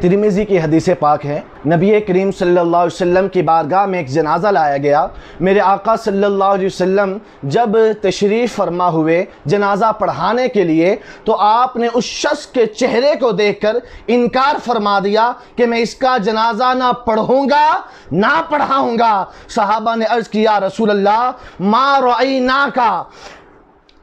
ترمذی کی حدیث پاک ہے، نبی کریم صلی اللہ علیہ وسلم کی بارگاہ میں ایک جنازہ لایا گیا۔ میرے آقا صلی اللہ علیہ وسلم جب تشریف فرما ہوئے جنازہ پڑھانے کے لیے تو آپ نے اس شخص کے چہرے کو دیکھ کر انکار فرما دیا کہ میں اس کا جنازہ نہ پڑھوں گا نہ پڑھاؤں گا۔ صحابہ نے عرض کیا رسول اللہ ما رأیناکا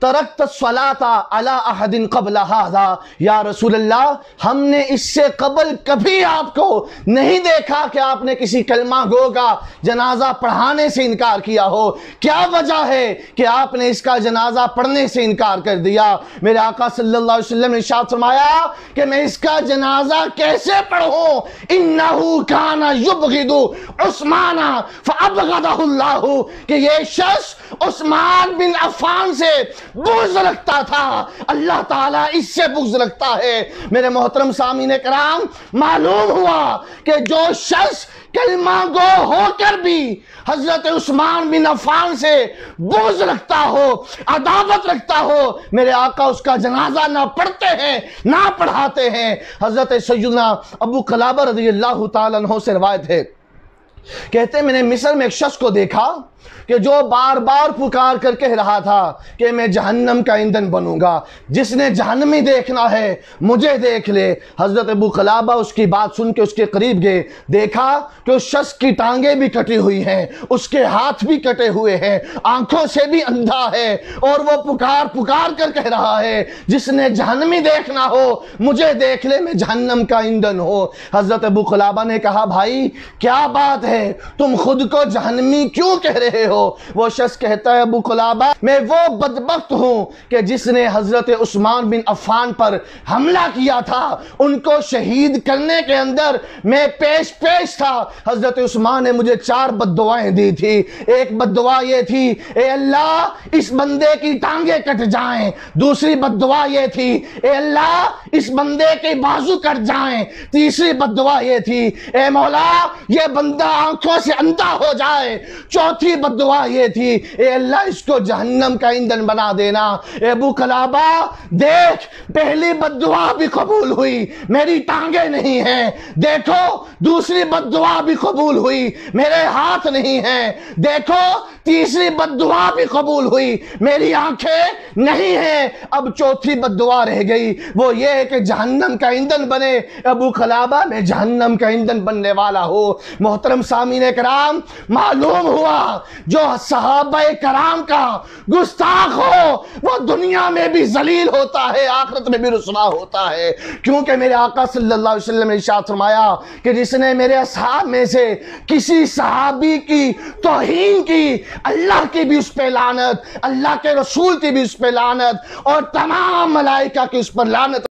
ترکت الصلاۃ علی احد قبل ھذا، یا رسول اللہ ہم نے اس سے قبل کبھی آپ کو نہیں دیکھا کہ آپ نے کسی کلمہ گو کا جنازہ پڑھانے سے انکار کیا ہو۔ کیا وجہ ہے کہ آپ نے اس کا جنازہ پڑھنے سے انکار کر دیا؟ میرے آقا صلی اللہ علیہ وسلم نے ارشاد فرمایا کہ میں اس کا جنازہ کیسے پڑھوں؟ انہ کان یبغض عثمان فابغضہ اللہ، کہ یہ شخص عثمان بن عفان سے بغض رکھتا تھا، اللہ تعالیٰ اس سے بغض رکھتا ہے۔ میرے محترم سامعین کرام، معلوم ہوا کہ جو شخص کلمہ گو ہو کر بھی حضرت عثمان بن عفان سے بغض رکھتا ہو، عداوت رکھتا ہو، میرے آقا اس کا جنازہ نہ پڑھتے ہیں نہ پڑھاتے ہیں۔ حضرت سیدنا ابو قلابہ رضی اللہ تعالیٰ عنہ سے روایت ہے، کہتے ہیں میں نے مصر میں ایک شخص کو دیکھا کہ جو بار بار پکار کر کہہ رہا تھا کہ میں جہنم کا ایندھن بنوں گا، جس نے جہنمی دیکھنا ہے مجھے دیکھ لے۔ حضرت ابو قلابہ اس کی بات سن کے اس کے قریب گئے، دیکھا کہ اس شخص کی ٹانگیں بھی کٹی ہوئی ہیں، اس کے ہاتھ بھی کٹے ہوئے ہیں، آنکھوں سے بھی اندھا ہے، اور وہ پکار کر کہہ رہا ہے جس نے جہنمی دیکھنا ہو مجھے دیکھ لے، میں جہنم کا ایندھن ہو۔ حضرت ابو قلابہ نے کہا بھائی کیا بات ہے، تم خود کو جہنمی کیوں کہہ رہے ہو؟ وہ شخص کہتا ہے ابو قلابہ میں وہ بدبخت ہوں کہ جس نے حضرت عثمان بن عفان پر حملہ کیا تھا، ان کو شہید کرنے کے اندر میں پیش تھا۔ حضرت عثمان نے مجھے 4 بددعائیں دی تھی۔ ایک بددعا یہ تھی اے اللہ اس بندے کی ٹانگیں کٹ جائیں، دوسری بددعا یہ تھی اے اللہ اس بندے کے بازو کٹ جائیں، تیسری بددعا یہ تھی اے مولا یہ بندہ آنکھوں سے اندھا ہو جائے، چوتھی بددعا یہ تھی اے اللہ اس کو جہنم کا ایندھن بنا دینا۔ اے ابو قلابہ دیکھ پہلی بددعا بھی قبول ہوئی، میری ٹانگیں نہیں ہیں، دیکھو دوسری بددعا بھی قبول ہوئی، میرے ہاتھ نہیں ہیں، دیکھو تیسری بددعا بھی قبول ہوئی، میری آنکھیں نہیں ہیں، اب چوتھی بددعا رہ گئی، وہ یہ ہے کہ جہنم کا ایندھن بنے۔ ابو قلابہ میں جہنم کا ایندھن بننے والا ہو۔ محترم سامعین کرام، معلوم ہوا جو صحابہ کرام کا گستاخ ہو وہ دنیا میں بھی ذلیل ہوتا ہے، آخرت میں بھی رسوا ہوتا ہے، کیونکہ میرے آقا صلی اللہ علیہ وسلم نے ارشاد فرمایا کہ جس نے میرے اصحاب میں سے کسی صحابی کی توہین کی، اللہ کی بھی اس پہ لعنت، اللہ کے رسول کی بھی اس پہ لعنت، اور تمام ملائکہ کی اس پر لعنت